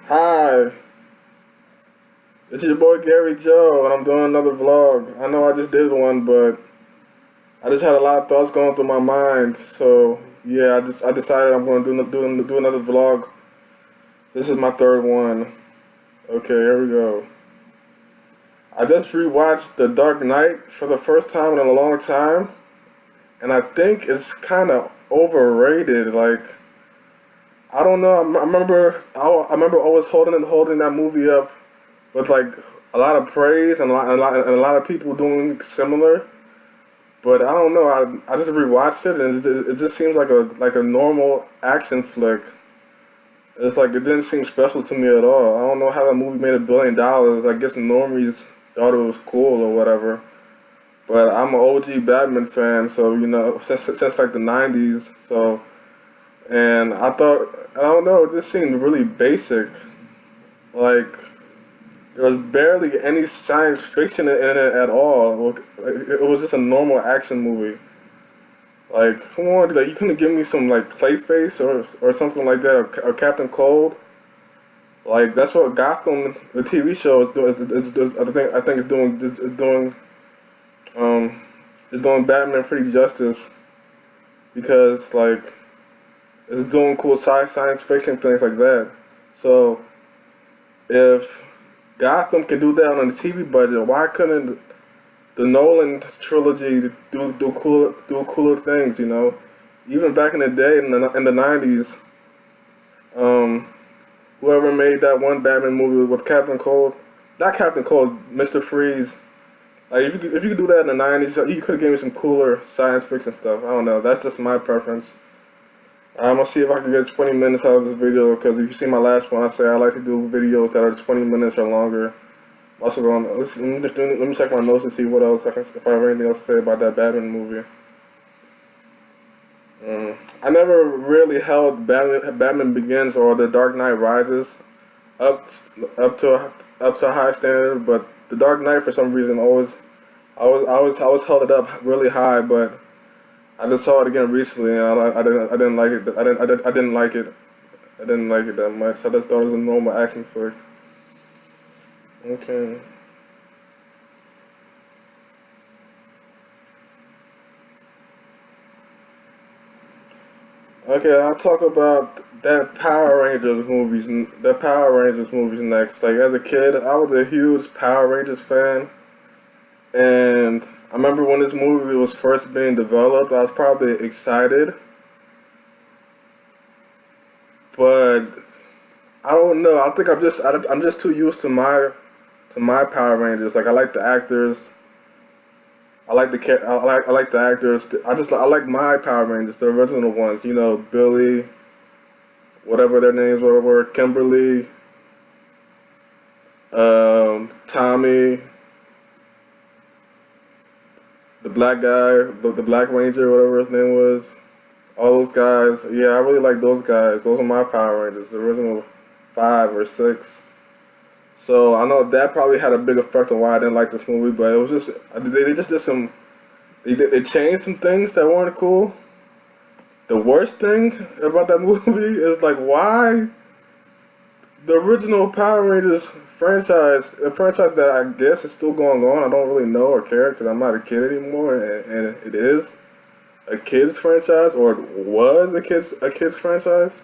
Hi, it's your boy Gary Joe, and I'm doing another vlog. I know I just did one, but I just had a lot of thoughts going through my mind. So yeah, I decided I'm going to do another vlog. This is my third one. Okay, here we go. I just rewatched The Dark Knight for the first time in a long time, and I think it's kind of overrated. Like I don't know. I remember always holding that movie up with like a lot of praise and a lot of people doing similar. But I don't know. I just rewatched it and it just seems like a normal action flick. It's like it didn't seem special to me at all. I don't know how that movie made $1 billion. I guess normies thought it was cool or whatever. But I'm an OG Batman fan, so since like the '90s. So and I don't know. It just seemed really basic. Like there was barely any science fiction in it at all. It was just a normal action movie. Like, come on, like you couldn't give me some like Clayface or something like that, or Captain Cold. Like that's what Gotham, the TV show, is doing. I think um it's doing Batman pretty justice because like it's doing cool science fiction things like that. So if Gotham can do that on a TV budget, why couldn't the Nolan trilogy do cooler things? Even back in the day in the '90s, um, whoever made that one Batman movie with Captain Cold, not Captain Cold, Mister Freeze. Like if you could do that in the '90s, you could have given me some cooler science fiction stuff. I don't know. That's just my preference. I'm gonna see if I can get 20 minutes out of this video because if you see my last one, I say I like to do videos that are 20 minutes or longer. Also going, let me check my notes and see what else if I have anything else to say about that Batman movie. I never really held Batman Begins or The Dark Knight Rises up up to a high standard, but The Dark Knight for some reason I always held it up really high, but I just saw it again recently and I didn't like it. I didn't like it. I didn't like it that much. I just thought it was a normal action flick. Okay. Okay, I'll talk about that Power Rangers movies next. Like as a kid, I was a huge Power Rangers fan, and I remember when this movie was first being developed, I was probably excited, but I don't know. I think I'm just too used to my Power Rangers. Like I like the actors. I like the actors. I like my Power Rangers, the original ones. Billy, whatever their names were, Kimberly, Tommy, the black guy, the Black Ranger, whatever his name was. All those guys. Yeah, I really like those guys. Those are my Power Rangers, the original 5 or 6. So I know that probably had a big effect on why I didn't like this movie, but it was just they just did some they changed some things that weren't cool. The worst thing about that movie is like why the original Power Rangers franchise, a franchise that I guess is still going on. I don't really know or care because I'm not a kid anymore, and it is a kids franchise or it was a kids franchise.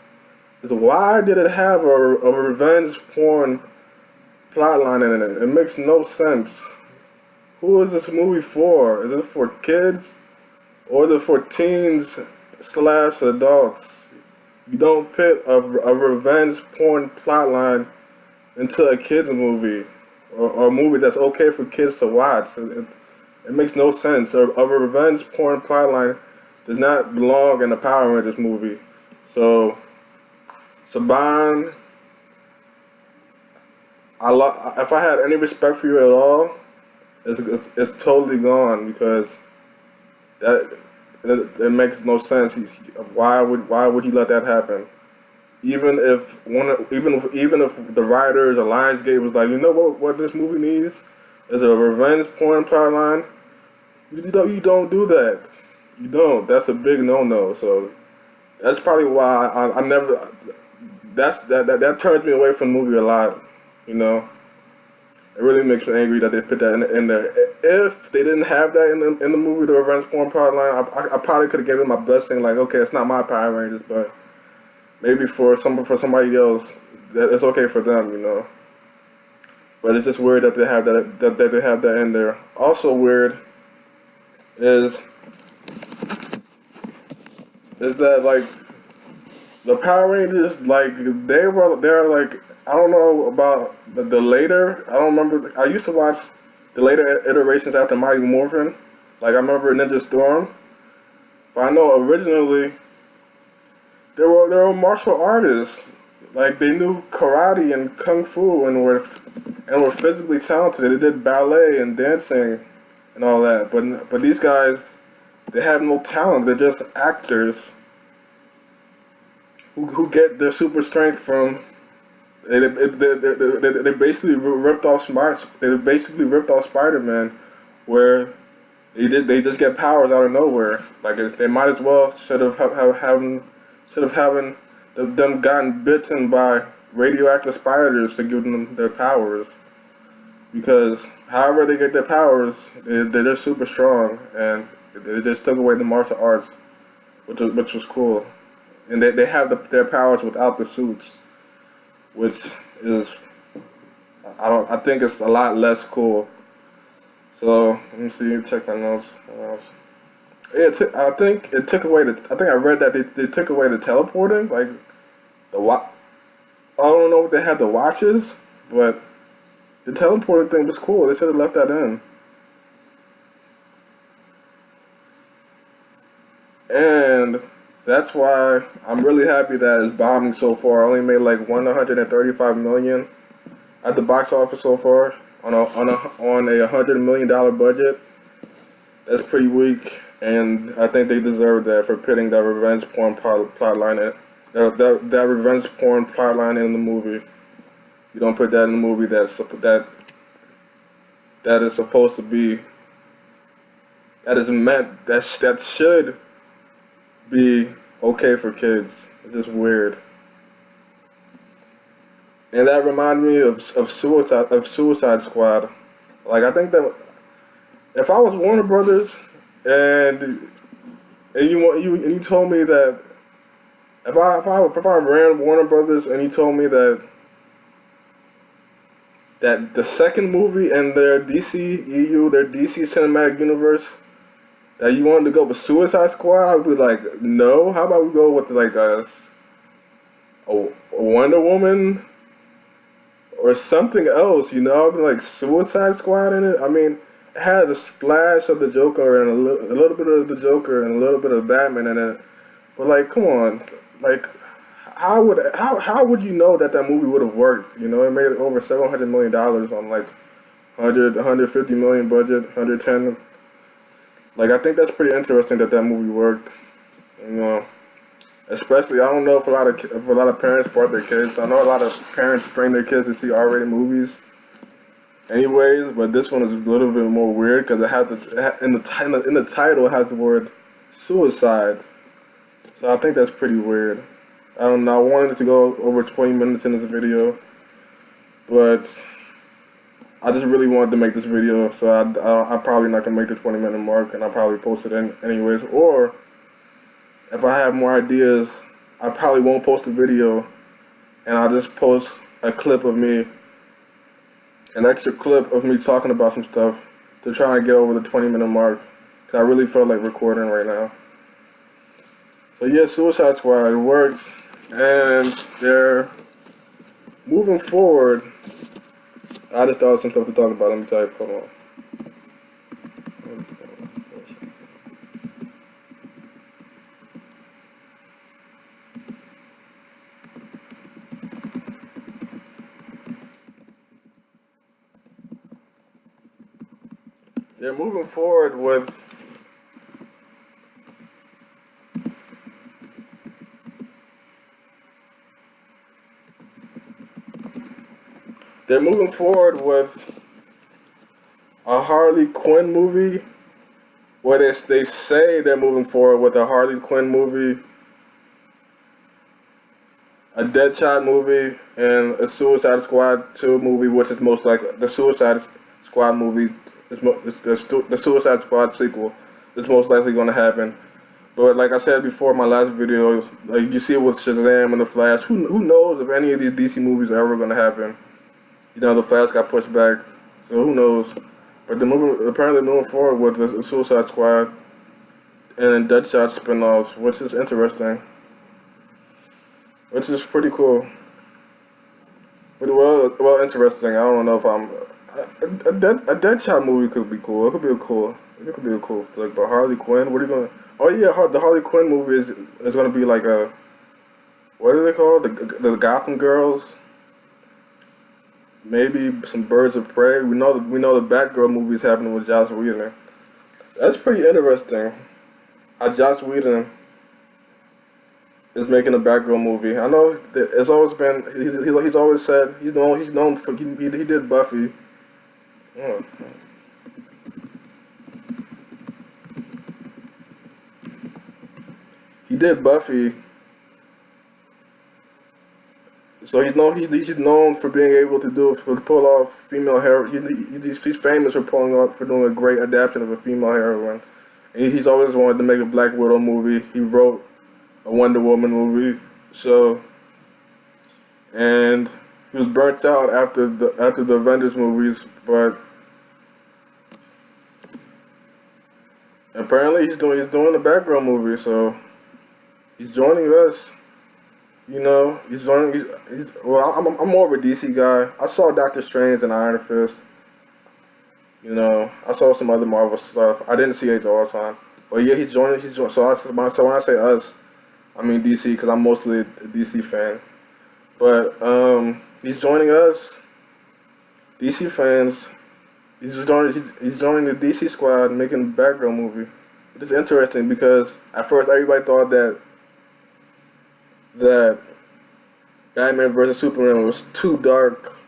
Is why did it have a revenge porn plotline in it? It makes no sense. Who is this movie for? Is it for kids or is it for teens slash adults? You don't put a revenge porn plotline into a kids movie or a movie that's okay for kids to watch. It makes no sense. A revenge porn plotline does not belong in a Power Rangers movie. So, Saban, if I had any respect for you at all, it's totally gone because that it makes no sense. Why would he let that happen? Even if the writers or Lionsgate was like, what this movie needs is a revenge porn plotline. You don't do that. You don't. That's a big no-no. So that's probably why I never that turns me away from the movie a lot. You know, it really makes me angry that they put that in there. If they didn't have that in the movie, the revenge porn plotline, I probably could have given my blessing. Like, okay, it's not my Power Rangers, but maybe for somebody else, that it's okay for them. You know. But it's just weird that they have that they have that in there. Also weird is that like the Power Rangers, like they're like, I don't know about the later. I don't remember. I used to watch the later iterations after Mighty Morphin. Like I remember Ninja Storm, but I know originally they were martial artists. Like they knew karate and kung fu and were physically talented. They did ballet and dancing and all that. But these guys, they have no talent. They're just actors who get their super strength from. They basically ripped off Spider-Man, where they just get powers out of nowhere. Like they might as well should have having them gotten bitten by radioactive spiders to give them their powers. Because however they get their powers, they're just super strong, and they just took away the martial arts, which was cool. And they have their powers without the suits, which is I think it's a lot less cool. So let me see, check my notes. I think it took away I think I read that they took away the teleporting, like I don't know if they had the watches, but the teleporting thing was cool. They should have left that in. And that's why I'm really happy that it's bombing so far. I only made like 135 million at the box office so far on a $100 million budget. That's pretty weak, and I think they deserve that for putting that revenge porn plot line in. That revenge porn plot line in the movie. You don't put that in the movie that is supposed to be, that is meant, that should be okay for kids. It's just weird. And that reminded me of Suicide Squad. Like I think that if I was Warner Brothers and you told me that if I ran Warner Brothers and you told me that the second movie in their DCEU, their DC Cinematic Universe, that you wanted to go with Suicide Squad, I would be like, no. How about we go with like a Wonder Woman or something else? You know, I'd be like Suicide Squad in it. I mean, it had a splash of the Joker and a little bit of the Joker and a little bit of Batman in it. But like, come on, like. How would you know that movie would have worked? You know, it made over $700 million on like 150 million budget, 110. Like I think that's pretty interesting that movie worked. You know, especially I don't know if a lot of parents brought their kids. I know a lot of parents bring their kids to see R-rated movies. Anyways, but this one is a little bit more weird because it has in the title it has the word suicide. So I think that's pretty weird. I don't know, I wanted to go over 20 minutes in this video, but I just really wanted to make this video, so I'm probably not going to make the 20-minute mark, and I'll probably post it anyways. Or, if I have more ideas, I probably won't post a video, and I'll just post a clip of me, an extra clip of me talking about some stuff to try and get over the 20-minute mark, because I really feel like recording right now. So yeah, Suicide Squad, it works. And they're moving forward. I just thought of some stuff to talk about. Let me type. Hold on. They're moving forward with a Harley Quinn movie. Where they say they're moving forward with a Harley Quinn movie a Deadshot movie and a Suicide Squad 2 movie, which is most likely the Suicide Squad movie. The Suicide Squad sequel is most likely going to happen. But like I said before in my last video, like you see it with Shazam and the Flash. Who knows if any of these DC movies are ever going to happen? You know, the Flash got pushed back, so who knows? But the movie apparently moving forward with the Suicide Squad and Deadshot spin-offs, which is interesting, which is pretty cool. But well, interesting. I don't know if I'm a Deadshot movie could be cool. It could be a cool flick. But Harley Quinn, what are you gonna? Oh yeah, the Harley Quinn movie is gonna be like a, what are they called? The Gotham Girls. Maybe some Birds of Prey. We know the Batgirl movie is happening with Joss Whedon. That's pretty interesting. How Joss Whedon is making a Batgirl movie. I know that it's always been he's always said he's known for he did Buffy. Oh. He did Buffy. So he's known for being able to pull off female heroine. He's famous for doing a great adaptation of a female heroine. And he's always wanted to make a Black Widow movie. He wrote a Wonder Woman movie. So, and he was burnt out after the Avengers movies, but apparently he's doing the Batgirl movie. So he's joining us. You know, well, I'm more of a DC guy. I saw Doctor Strange and Iron Fist. You know, I saw some other Marvel stuff. I didn't see Age of Ultron. But yeah, he's joining. So when I say us, I mean DC because I'm mostly a DC fan. But he's joining us, DC fans. He's joining the DC squad making the Batgirl movie. It's interesting because at first everybody thought that Batman vs Superman was too dark.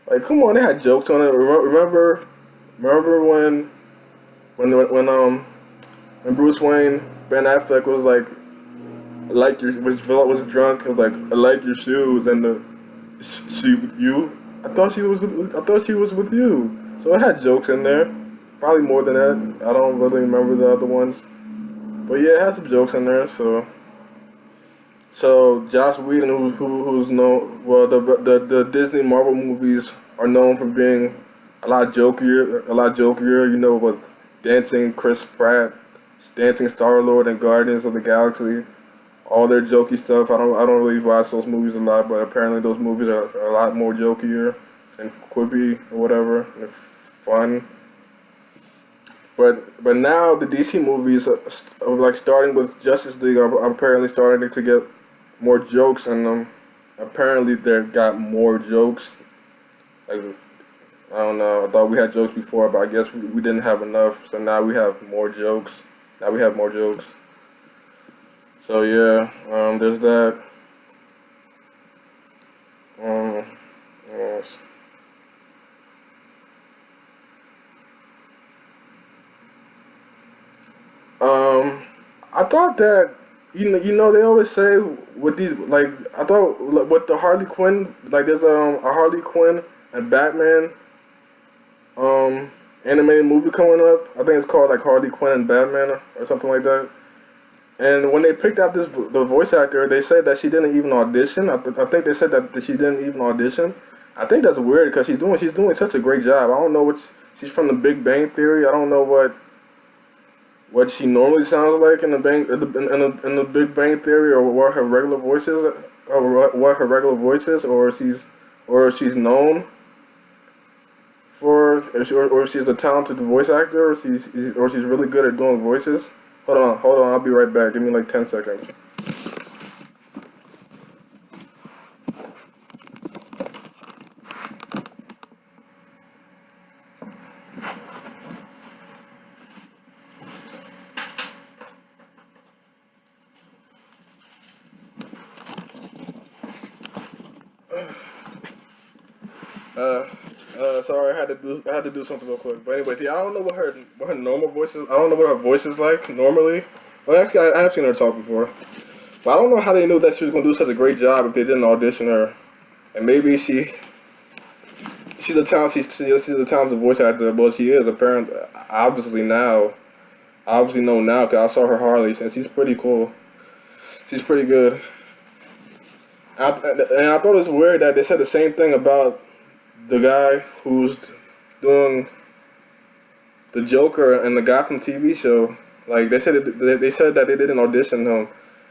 Like, come on, they had jokes on it. Remember when Bruce Wayne, Ben Affleck was like was drunk. It was like, I like your shoes, and she with you. I thought she was with you. So it had jokes in there, probably more than that. I don't really remember the other ones, but yeah, it had some jokes in there. So Joss Whedon, who's known, well, the Disney Marvel movies are known for being a lot jokier. You know, with dancing Chris Pratt, dancing Star-Lord, and Guardians of the Galaxy, all their jokey stuff. I don't really watch those movies a lot, but apparently those movies are a lot more jokier and quippy or whatever, and fun. But now the DC movies, like starting with Justice League, are apparently starting to get more jokes in them. Apparently they've got more jokes. Like, I don't know, I thought we had jokes before, but I guess we didn't have enough, so now we have more jokes. So yeah, there's that. Yes. I thought that you know they always say with these, like, I thought with the Harley Quinn, like there's a Harley Quinn and Batman animated movie coming up. I think it's called like Harley Quinn and Batman or something like that. And when they picked out the voice actor, they said that she didn't even audition. I think they said that she didn't even audition. I think that's weird because she's doing such a great job. I don't know she's from the Big Bang Theory. I don't know what she normally sounds like in the Big Bang Theory, or what her regular voice is, or if she's known for, or if she's a talented voice actor, or she's really good at doing voices. Hold on, I'll be right back. Give me like 10 seconds. Sorry, I had to do something real quick. But anyways, yeah, I don't know what her normal voice is. I don't know what her voice is like normally. Well, actually, I have seen her talk before. But I don't know how they knew that she was gonna do such a great job if they didn't audition her. And maybe she's a she's a talented voice actor. Well, she is apparently obviously now. I obviously know now because I saw her Harley, and she's pretty cool. She's pretty good. And I thought it was weird that they said the same thing about the guy who's doing the Joker in the Gotham TV show. Like they said that they didn't audition him.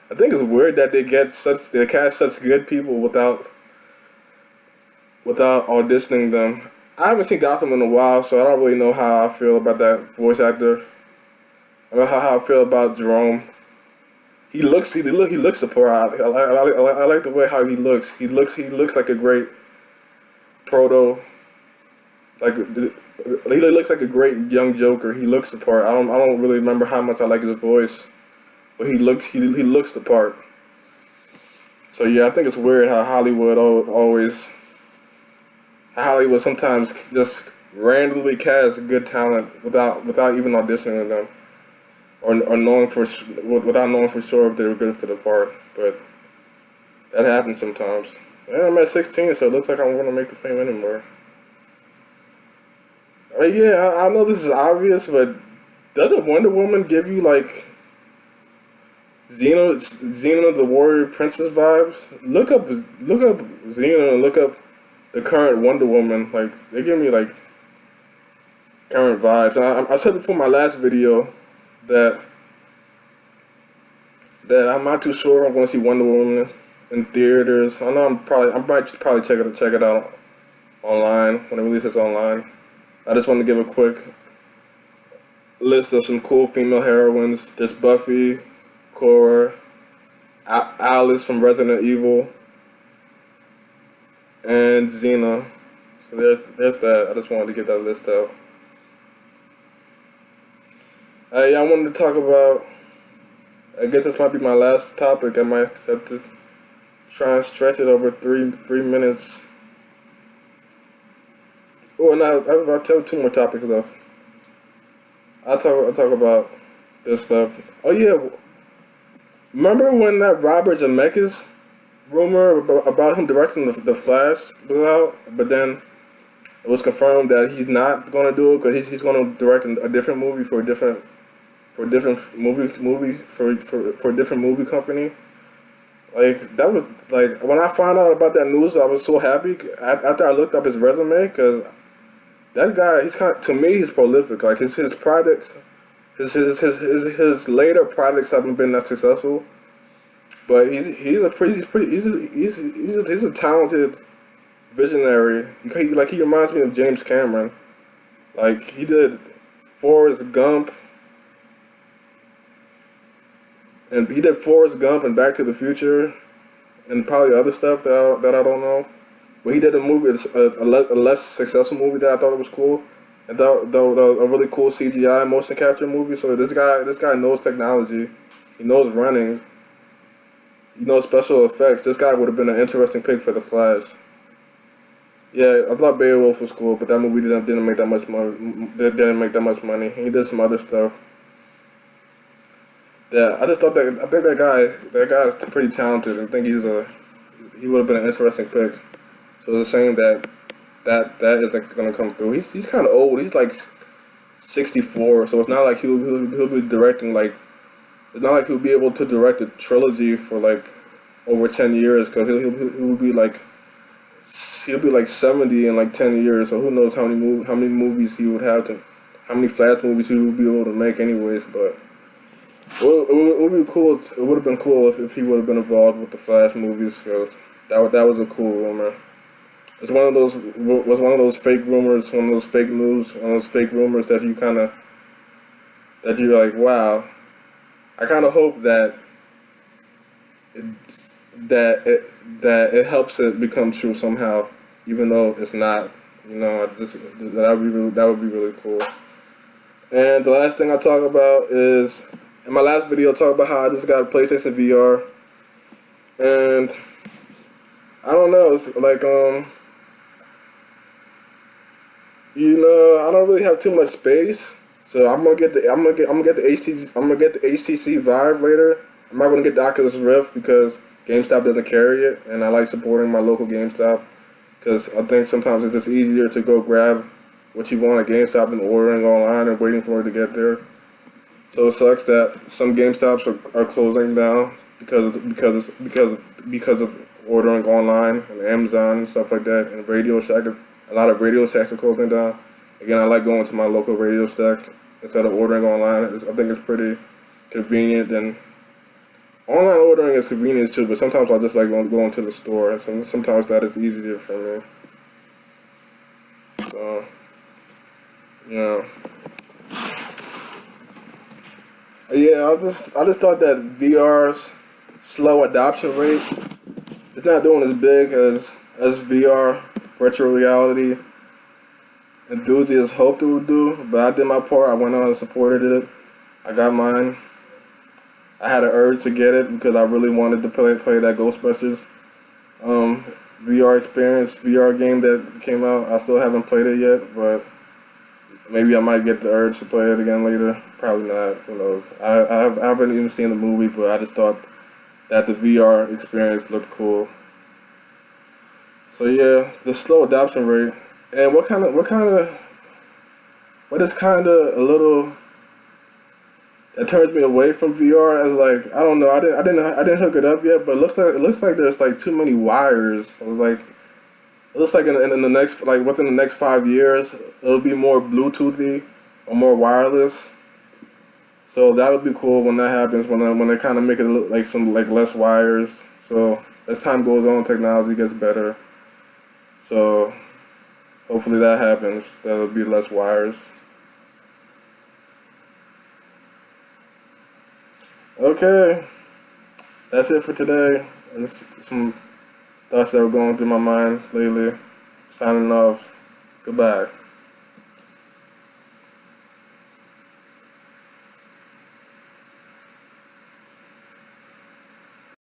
I think it's weird that they cast such good people without auditioning them. I haven't seen Gotham in a while, so I don't really know how I feel about that voice actor. I don't know how I feel about Jerome. He looks the part. I like the way how he looks. He looks like a great proto. Like he looks like a great young Joker. He looks the part. I don't really remember how much I like his voice, but he looks the part. So yeah, I think it's weird how Hollywood sometimes just randomly casts good talent without even auditioning them or knowing without knowing for sure if they were good for the part. But that happens sometimes. And I'm at 16, so it looks like I'm gonna make the fame anymore. Yeah, I know this is obvious, but doesn't Wonder Woman give you like Xena the Warrior Princess vibes? Look up Xena and look up the current Wonder Woman. Like they give me like current vibes. And I said before my last video that I'm not too sure I'm going to see Wonder Woman in theaters. I know I might just probably check it out online when it releases online. I just want to give a quick list of some cool female heroines. There's Buffy, Cora, Alice from Resident Evil, and Xena. So there's that. I just wanted to get that list out. I wanted to talk about, I guess this might be my last topic. I might have to try and stretch it over three minutes. Oh, and I'll tell 2 more topics left. I'll talk about this stuff. Oh yeah, remember when that Robert Zemeckis rumor about him directing the Flash was out, but then it was confirmed that he's not going to do it because he's going to direct a different movie for a different movie company. Like that was like when I found out about that news, I was so happy after I looked up his resume because that guy, to me, he's prolific. Like his projects, his later projects haven't been that successful, but he's a talented visionary. He reminds me of James Cameron. Like he did Forrest Gump, and Back to the Future, and probably other stuff that I don't know. But he did a movie, a less successful movie that I thought was cool, and that a really cool CGI motion capture movie. So this guy knows technology, he knows running, he knows special effects. This guy would have been an interesting pick for the Flash. Yeah, I thought Beowulf was cool, but that movie didn't make that much money. Didn't make that much money. He did some other stuff. Yeah, I think that guy's pretty talented, and think he would have been an interesting pick. So it's a shame that isn't going to come through. He's kind of old. He's like 64, so it's not like he'll be directing like. It's not like he'll be able to direct a trilogy for like over 10 years because he'll be like 70 in like 10 years. So who knows how many movies he would have how many Flash movies he would be able to make anyways. But it would be cool. It would have been cool if he would have been involved with the Flash movies. Cause that was a cool rumor. It's one of those fake rumors, one of those fake news, one of those fake rumors that you're like, wow. I kind of hope that it helps it become true somehow, even though it's not. You know, that would be really cool. And the last thing I talk about is in my last video, I talked about how I just got a PlayStation VR, and I don't know. It's like I don't really have too much space, so I'm gonna get the HTC Vive later. I'm not going to get the Oculus Rift because GameStop doesn't carry it, and I like supporting my local GameStop because I think sometimes it's just easier to go grab what you want at GameStop than ordering online and waiting for it to get there. So it sucks that some GameStops are closing down because of ordering online and Amazon and stuff like that, and Radio Shack. A lot of Radio Shacks are closing down. Again, I like going to my local Radio Shack instead of ordering online. I think it's pretty convenient, and online ordering is convenient too. But sometimes I just like going to the store, and sometimes that is easier for me. So yeah. Yeah, I just thought that VR's slow adoption rate is not doing as big as VR virtual reality enthusiasts hoped it would do. But I did my part. I went on and supported it. I got mine. I had an urge to get it because I really wanted to play that Ghostbusters VR experience, VR game that came out. I still haven't played it yet, but maybe I might get the urge to play it again later. Probably not. Who knows? I haven't even seen the movie, but I just thought that the VR experience looked cool. So yeah, the slow adoption rate, and what is kind of a little that turns me away from VR as like I don't know. I didn't hook it up yet, but it looks like there's like too many wires. It looks like in the next, like within the next 5 years, it'll be more Bluetoothy or more wireless. So that'll be cool when that happens. When they kind of make it look like some like less wires. So as time goes on, technology gets better. So hopefully that happens. That'll be less wires. Okay, that's it for today. Just some thoughts that were going through my mind lately. Signing off. Goodbye.